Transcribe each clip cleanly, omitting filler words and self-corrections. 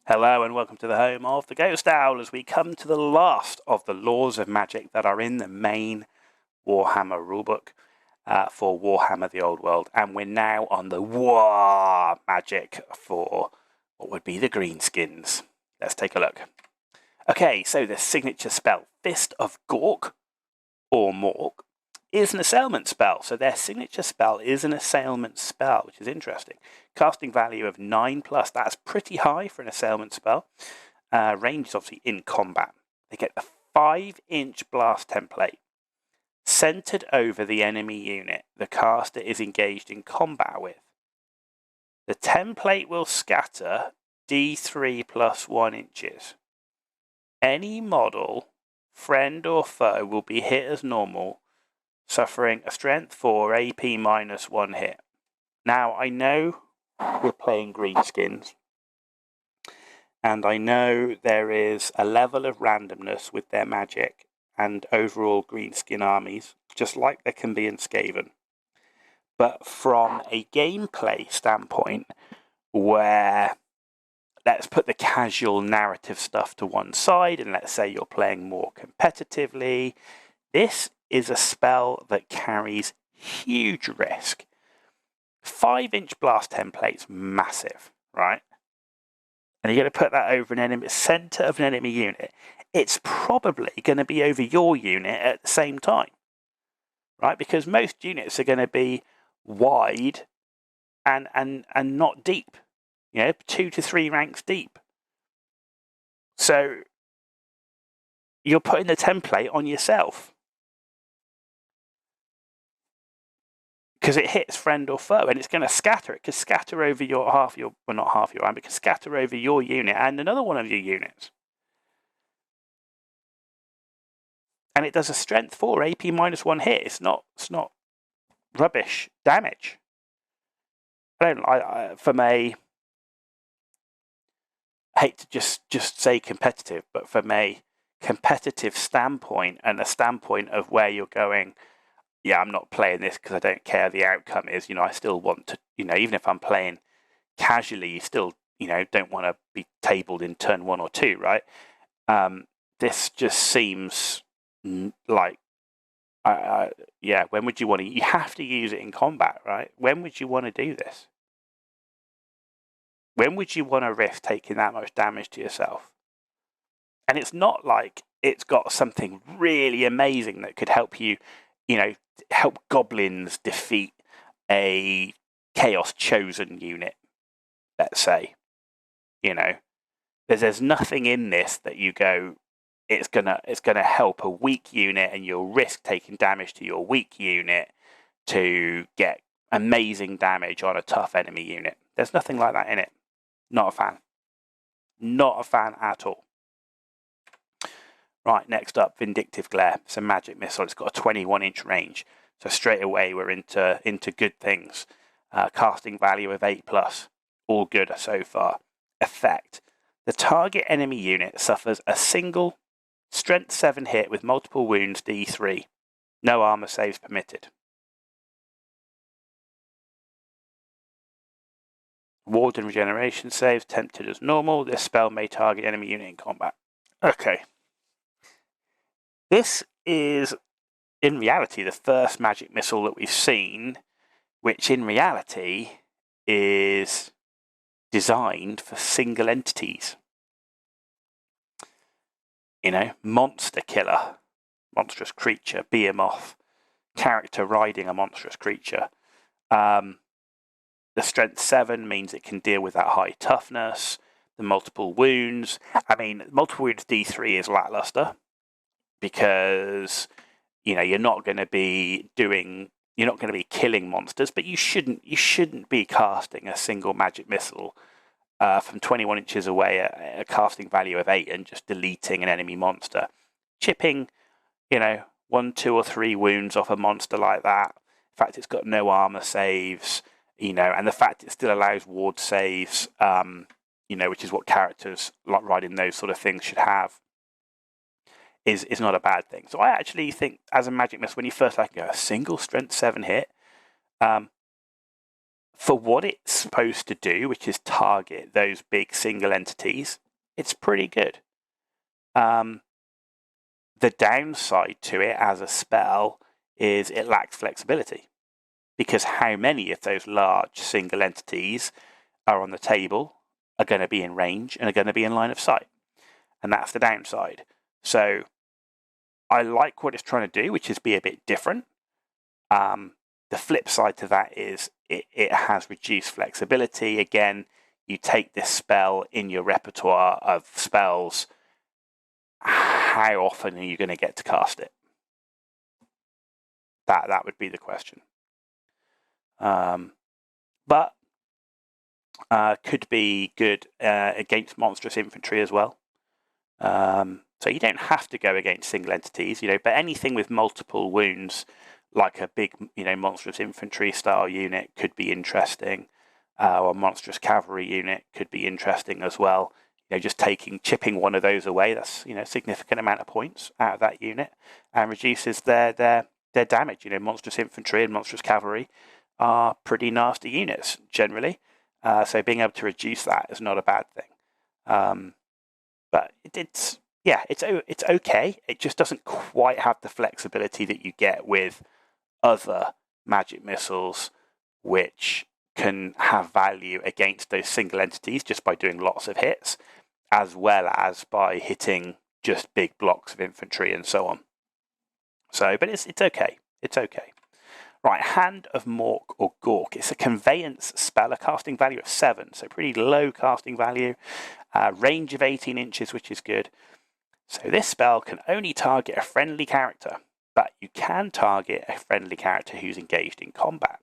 Hello and welcome to the home of the Ghost Owl as we come to the last of the laws of magic that are in the main Warhammer rulebook for Warhammer The Old World. And we're now on the Waaagh magic for what would be the greenskins. Let's take a look. Okay, so the signature spell, Fist of Gork or Mork, is an assailment spell. So their signature spell is an assailment spell, which is interesting. Casting value of 9+. That's pretty high for an assailment spell. Range is obviously in combat. They get the 5-inch blast template. Centered over the enemy unit the caster is engaged in combat with. The template will scatter D3 plus 1 inches. Any model, friend or foe, will be hit as normal, suffering a strength 4 AP -1 hit. Now, I know we're playing greenskins, and I know there is a level of randomness with their magic and overall greenskin armies, just like there can be in Skaven. But from a gameplay standpoint, where let's put the casual narrative stuff to one side, and let's say you're playing more competitively, this is a spell that carries huge risk. 5-inch blast template's massive, right? And you're going to put that over an enemy center of an enemy unit. It's probably going to be over your unit at the same time, right? Because most units are going to be wide and not deep, 2 to 3 ranks deep. So you're putting the template on yourself. Because it hits friend or foe, and it's going to scatter. It could scatter over your not half your arm, but it could scatter over your unit and another one of your units. And it does a strength 4 AP -1 hit. It's not rubbish damage. I hate to just say competitive, but from a competitive standpoint and a standpoint of where you're going, yeah, I'm not playing this because I don't care the outcome is. I still want to, even if I'm playing casually, you still, don't want to be tabled in turn 1 or 2, right? This just seems like, yeah, when would you want to? You have to use it in combat, right? When would you want to do this? When would you want to risk taking that much damage to yourself? And it's not like it's got something really amazing that could help you, help goblins defeat a Chaos Chosen unit, let's say. There's nothing in this that you go, it's gonna help a weak unit and you'll risk taking damage to your weak unit to get amazing damage on a tough enemy unit. There's nothing like that in it. Not a fan. Not a fan at all. Right, next up, Vindictive Glare. It's a magic missile. It's got a 21-inch range. So straight away we're into good things. Casting value of 8+. All good so far. Effect. The target enemy unit suffers a single strength 7 hit with multiple wounds D3. No armor saves permitted. Ward and regeneration saves tempted as normal. This spell may target enemy unit in combat. Okay. This is, in reality, the first magic missile that we've seen, which in reality is designed for single entities. Monster killer, monstrous creature, behemoth, character riding a monstrous creature. The strength 7 means it can deal with that high toughness. The multiple wounds. Multiple wounds D3 is lackluster. Because you're not going to be killing monsters, but you shouldn't be casting a single magic missile from 21 inches away at a casting value of 8 and just deleting an enemy monster. Chipping 1, 2, or 3 wounds off a monster like that. In fact, it's got no armor saves, and the fact it still allows ward saves, which is what characters like riding those sort of things should have. Is not a bad thing. So I actually think, as a magic missile, when you first a single strength 7 hit, for what it's supposed to do, which is target those big single entities, it's pretty good. The downside to it as a spell is it lacks flexibility, because how many of those large single entities are on the table, are going to be in range, and are going to be in line of sight? And that's the downside. So I like what it's trying to do, which is be a bit different. The flip side to that is it has reduced flexibility. Again, you take this spell in your repertoire of spells, how often are you going to get to cast it? That would be the question. But could be good against monstrous infantry as well. So you don't have to go against single entities, but anything with multiple wounds, like a big, monstrous infantry style unit could be interesting, or a monstrous cavalry unit could be interesting as well. Just chipping one of those away, that's a significant amount of points out of that unit, and reduces their damage. Monstrous infantry and monstrous cavalry are pretty nasty units generally, so being able to reduce that is not a bad thing. But it's okay. It just doesn't quite have the flexibility that you get with other magic missiles, which can have value against those single entities just by doing lots of hits, as well as by hitting just big blocks of infantry and so on. So, but it's okay. It's okay. Right, Hand of Mork or Gork. It's a conveyance spell, a casting value of 7, so pretty low casting value. Range of 18 inches, which is good. So this spell can only target a friendly character, but you can target a friendly character who's engaged in combat.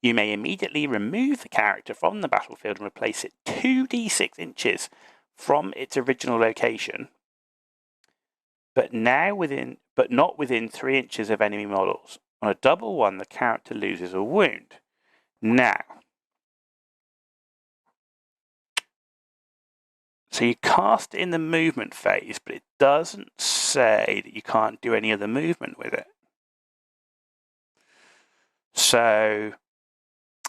You may immediately remove the character from the battlefield and replace it 2d6 inches from its original location, but not within 3 inches of enemy models. On a double one, the character loses a wound. Now, so you cast it in the movement phase, but it doesn't say that you can't do any other movement with it. So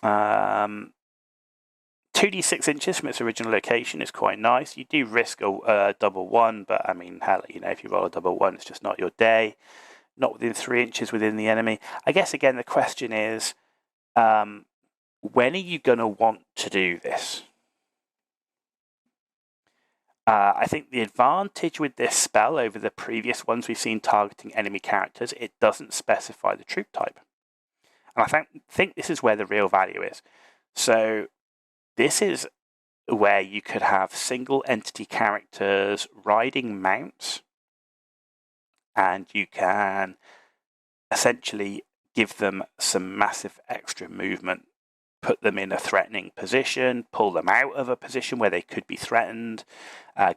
2d6 inches from its original location is quite nice. You do risk a double one, but I mean, hell, if you roll a double one, it's just not your day. Not within 3 inches within the enemy. I guess, again, the question is, when are you going to want to do this? I think the advantage with this spell over the previous ones we've seen targeting enemy characters, it doesn't specify the troop type. And I think this is where the real value is. So this is where you could have single entity characters riding mounts, and you can essentially give them some massive extra movement, put them in a threatening position, pull them out of a position where they could be threatened,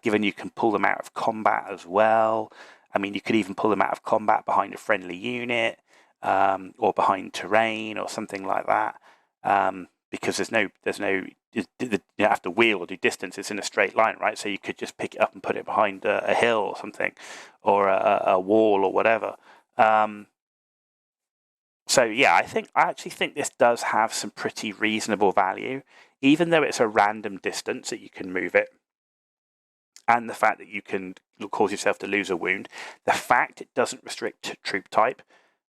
given you can pull them out of combat as well. I mean, you could even pull them out of combat behind a friendly unit, or behind terrain or something like that, because you don't have to wheel or do distance. It's in a straight line, right? So you could just pick it up and put it behind a hill or something, or a wall or whatever. So yeah, I actually think this does have some pretty reasonable value, even though it's a random distance that you can move it, and the fact that you can cause yourself to lose a wound. The fact it doesn't restrict troop type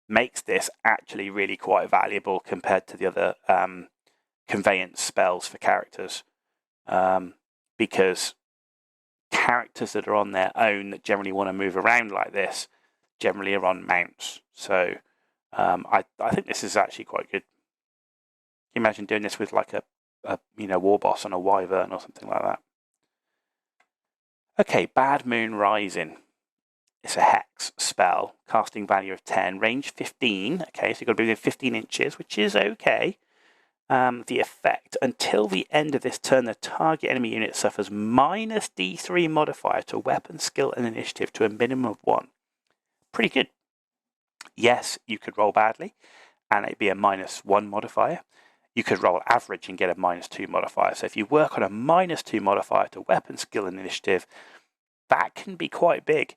makes this actually really quite valuable compared to the other conveyance spells for characters, because characters that are on their own that generally want to move around like this generally are on mounts. So I think this is actually quite good. Can you imagine doing this with like a war boss on a wyvern or something like that? Okay, Bad Moon Rising. It's a hex spell, casting value of 10, range 15. Okay, so you've got to be within 15 inches, which is okay. The effect, until the end of this turn, the target enemy unit suffers minus D3 modifier to weapon, skill, and initiative to a minimum of 1. Pretty good. Yes, you could roll badly, and it'd be a -1 modifier. You could roll average and get a -2 modifier. So if you work on a -2 modifier to weapon, skill, and initiative, that can be quite big.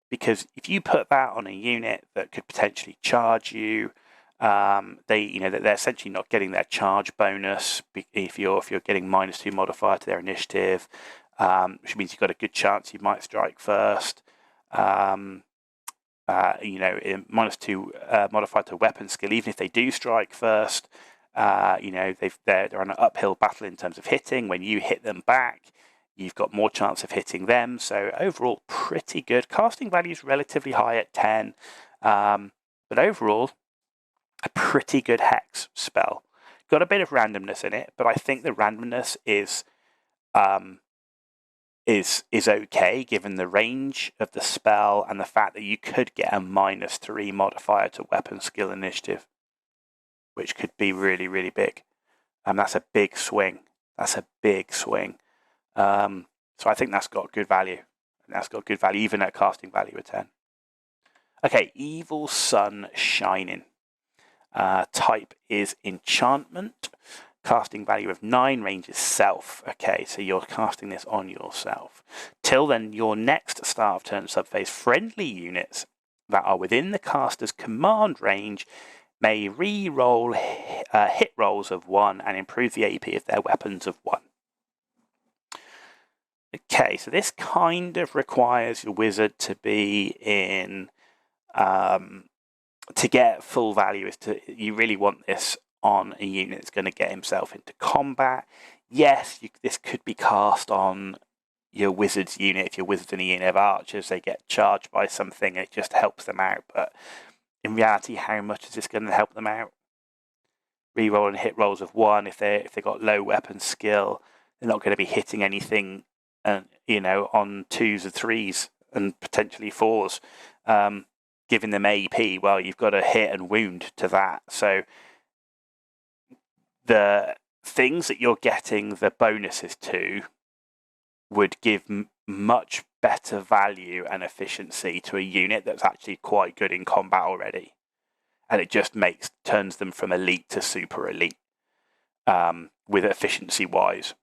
Because if you put that on a unit that could potentially charge you, They're essentially not getting their charge bonus if you're getting -2 modifier to their initiative, which means you've got a good chance you might strike first. -2 modifier to weapon skill, even if they do strike first, they're on an uphill battle in terms of hitting. When you hit them back, you've got more chance of hitting them. So overall, pretty good. Casting value is relatively high at 10, but overall, a pretty good hex spell. Got a bit of randomness in it, but I think the randomness is okay given the range of the spell and the fact that you could get a -3 modifier to weapon skill initiative, which could be really, really big. That's a big swing. So I think that's got good value. Even at casting value of 10. Okay, Evil Sun Shining. Type is enchantment. Casting value of 9, range is self. Okay, so you're casting this on yourself. Till then, your next start of turn subphase friendly units that are within the caster's command range may re-roll hit rolls of 1 and improve the AP of their weapons of 1. Okay, so this kind of requires your wizard to be in to get full value. You really want this on a unit that's going to get himself into combat. Yes, this could be cast on your wizard's unit. If your wizard's in a unit of archers, they get charged by something, it just helps them out. But in reality, how much is this going to help them out? Reroll and hit rolls of 1. If they've got low weapon skill, they're not going to be hitting anything, on 2s or 3s and potentially 4s. Giving them AP, well, you've got to hit and wound to that. So the things that you're getting the bonuses to would give much better value and efficiency to a unit that's actually quite good in combat already. And it just turns them from elite to super elite with efficiency wise.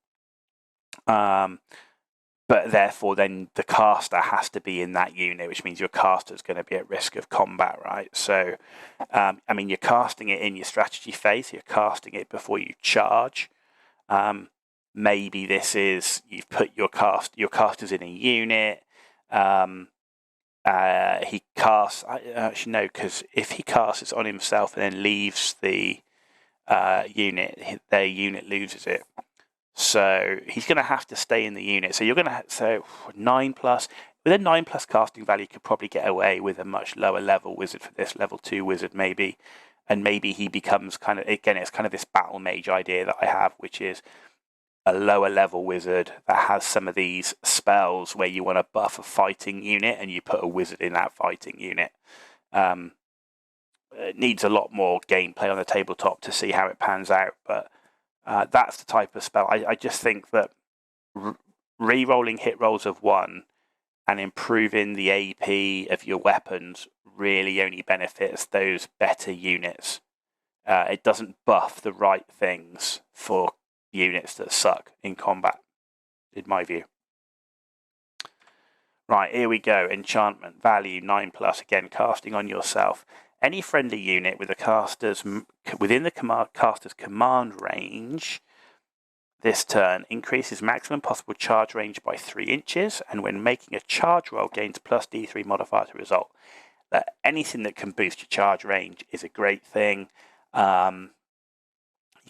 But therefore, then the caster has to be in that unit, which means your caster is going to be at risk of combat, right? So, you're casting it in your strategy phase. You're casting it before you charge. Maybe this is you've put your caster's in a unit. He casts. Actually, no, because if he casts it on himself and then leaves the unit, their unit loses it. So he's going to have to stay in the unit. So you're going to 9+. With a 9+ casting value, you could probably get away with a much lower level wizard for this, level 2 wizard maybe, and maybe he becomes kind of, again, it's kind of this battle mage idea that I have, which is a lower level wizard that has some of these spells where you want to buff a fighting unit and you put a wizard in that fighting unit. It needs a lot more gameplay on the tabletop to see how it pans out, but that's the type of spell. I just think that re-rolling hit rolls of 1 and improving the AP of your weapons really only benefits those better units. It doesn't buff the right things for units that suck in combat, in my view. Right, here we go. Enchantment value 9+. Again, casting on yourself. Any friendly unit with within the caster's command range this turn increases maximum possible charge range by 3 inches, and when making a charge roll gains +D3 modifier to result. Anything that can boost your charge range is a great thing. You're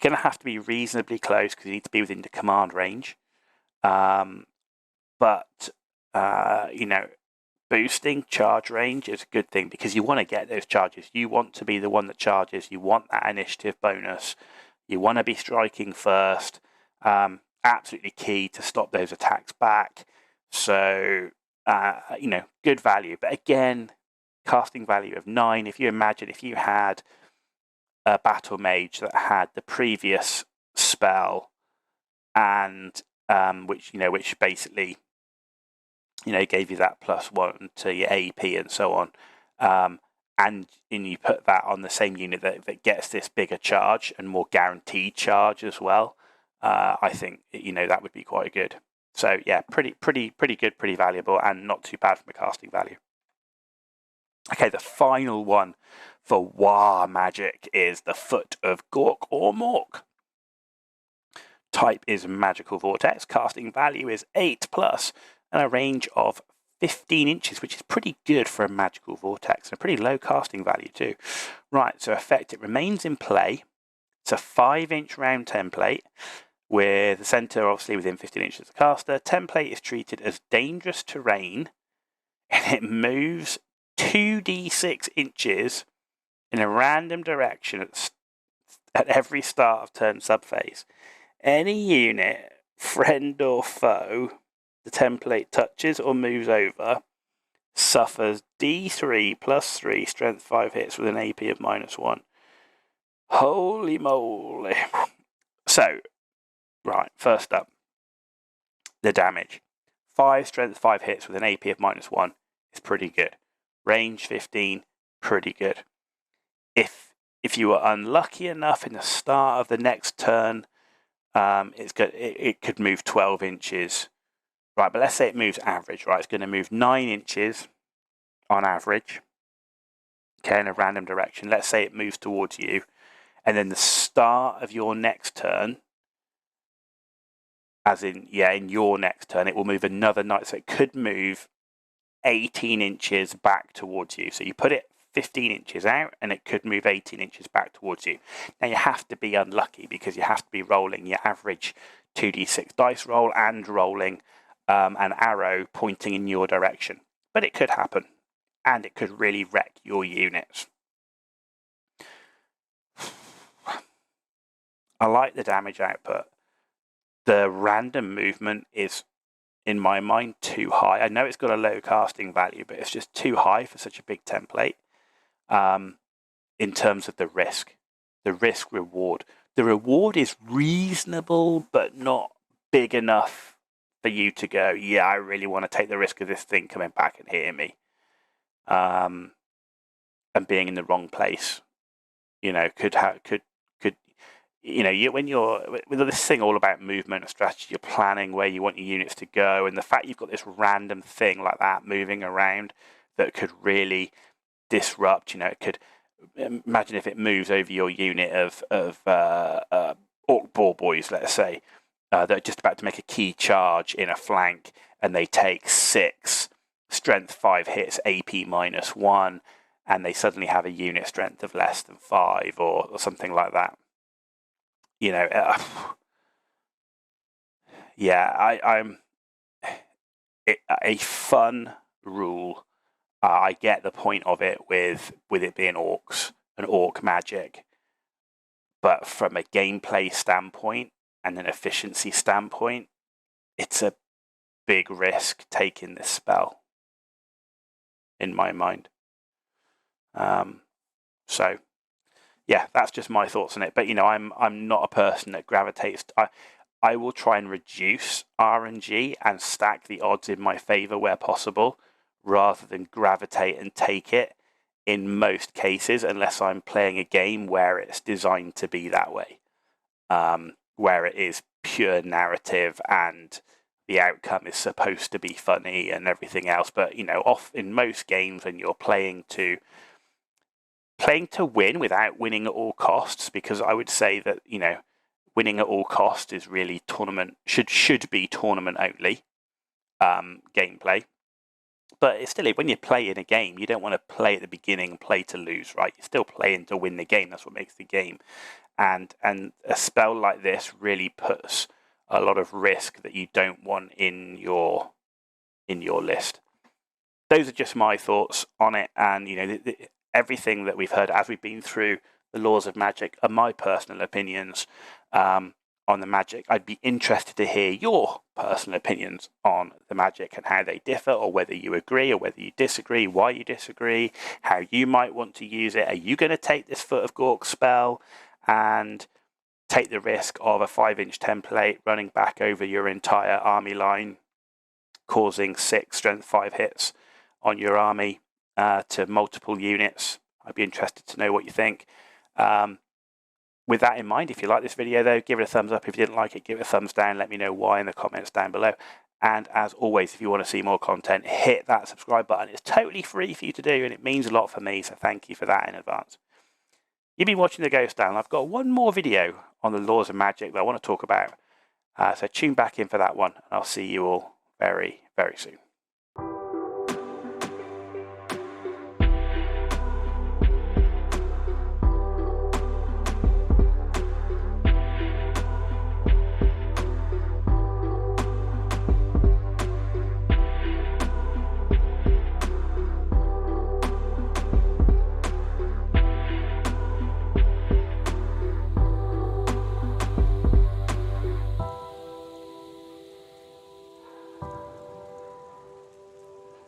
going to have to be reasonably close because you need to be within the command range. But boosting charge range is a good thing because you want to get those charges. You want to be the one that charges. You want that initiative bonus. You want to be striking first. Absolutely key to stop those attacks back. So, good value. But again, casting value of 9. If you imagine if you had a battle mage that had the previous spell and which basically gave you that +1 to your AP and so on, and you put that on the same unit that gets this bigger charge and more guaranteed charge as well, I think that would be quite good. So yeah, pretty good, pretty valuable, and not too bad from a casting value. Okay, the final one for Waaagh magic is the Foot of Gork or Mork. Type is Magical Vortex, casting value is 8+, and a range of 15 inches, which is pretty good for a Magical Vortex, and a pretty low casting value too. Right, so effect, it remains in play. It's a 5-inch round template, with the centre obviously within 15 inches of the caster. Template is treated as dangerous terrain, and it moves 2d6 inches in a random direction at every start of turn subphase. Any unit, friend or foe, the template touches or moves over suffers D3 plus 3 strength 5 hits with an AP of -1. Holy moly. So, right, first up, the damage. 5 strength 5 hits with an AP of -1 is pretty good. Range 15, pretty good. If you were unlucky enough in the start of the next turn, it could move 12 inches. Right, but let's say it moves average, right? It's going to move 9 inches on average, okay, in a random direction. Let's say it moves towards you, and then the start of your next turn, as in, yeah, in your next turn, it will move another 9, so it could move 18 inches back towards you. So you put it 15 inches out, and it could move 18 inches back towards you. Now, you have to be unlucky because you have to be rolling your average 2d6 dice roll and rolling an arrow pointing in your direction. But it could happen, and it could really wreck your units. I like the damage output. The random movement is, in my mind, too high. I know it's got a low casting value, but it's just too high for such a big template. In terms of the risk reward. The reward is reasonable, but not big enough for you to go, yeah, I really want to take the risk of this thing coming back and hitting me. And being in the wrong place, you know, could you know, when you're with this thing all about movement and strategy, you're planning where you want your units to go, and the fact you've got this random thing like that moving around that could really disrupt, you know, it could, imagine if it moves over your unit of orc ball boys, let's say, that are just about to make a key charge in a flank, and they take 6 strength 5 hits, AP -1, and they suddenly have a unit strength of less than 5 or something like that. You know, yeah, I'm a fun rule. I get the point of it with it being orcs and orc magic, but from a gameplay standpoint and an efficiency standpoint, it's a big risk taking this spell, in my mind. So, yeah, that's just my thoughts on it. But you know, I'm not a person that gravitates. I will try and reduce RNG and stack the odds in my favor where possible, rather than gravitate and take it in most cases, unless I'm playing a game where it's designed to be that way, where it is pure narrative and the outcome is supposed to be funny and everything else. But you know, in most games, when you're playing to win without winning at all costs, because I would say that, you know, winning at all costs is really tournament should be tournament only gameplay. But it's still, when you play in a game, you don't want to play at the beginning and play to lose, right? You're still playing to win the game. That's what makes the game. And a spell like this really puts a lot of risk that you don't want in your list. Those are just my thoughts on it, and you know, everything that we've heard as we've been through the laws of magic are my personal opinions on the magic. I'd be interested to hear your personal opinions on the magic and how they differ, or whether you agree or whether you disagree, why you disagree, how you might want to use it. Are you going to take this Foot of Gork spell and take the risk of a 5-inch template running back over your entire army line, causing 6 strength 5 hits on your army to multiple units? I'd be interested to know what you think. With that in mind, if you like this video, though, give it a thumbs up. If you didn't like it, give it a thumbs down. Let me know why in the comments down below. And as always, if you want to see more content, hit that subscribe button. It's totally free for you to do, and it means a lot for me, so thank you for that in advance. You've been watching The Ghost Down. I've got one more video on the laws of magic that I want to talk about, so tune back in for that one, and I'll see you all very, very soon.